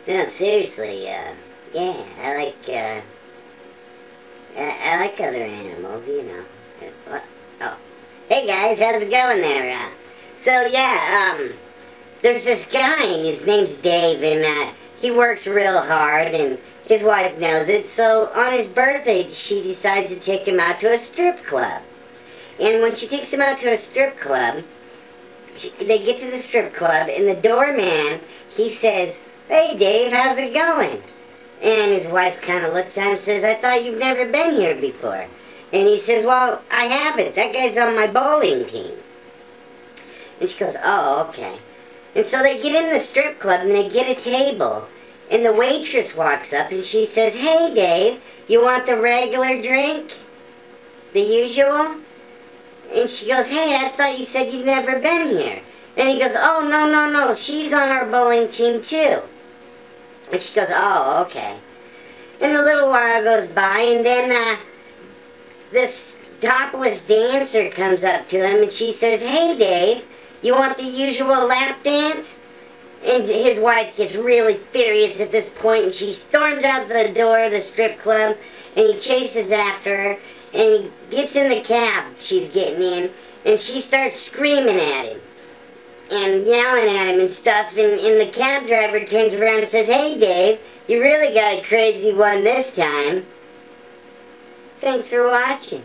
No, seriously, yeah, I like other animals, you know. What? Oh. Hey guys, how's it going there? So yeah, there's this guy, and his name's Dave, and he works real hard, and his wife knows it, so on his birthday, she decides to take him out to a strip club. And when she takes him out to a strip club, they get to the strip club, and the doorman, he says, "Hey Dave, how's it going?" And his wife kind of looks at him and says, "I thought you've never been here before." And he says, "Well, I haven't. That guy's on my bowling team." And she goes, "Oh, okay." And so they get in the strip club and they get a table. And the waitress walks up and she says, "Hey Dave, you want the regular drink? The usual?" And she goes, "Hey, I thought you said you'd never been here." And he goes, "Oh, no, no, no, she's on our bowling team too." And she goes, "Oh, okay." And a little while goes by, and then this topless dancer comes up to him and she says, "Hey Dave, you want the usual lap dance?" And his wife gets really furious at this point, and she storms out the door of the strip club, and he chases after her, and he gets in the cab she's getting in, and she starts screaming at him and yelling at him and stuff, and the cab driver turns around and says, "Hey Dave, you really got a crazy one this time." Thanks for watching.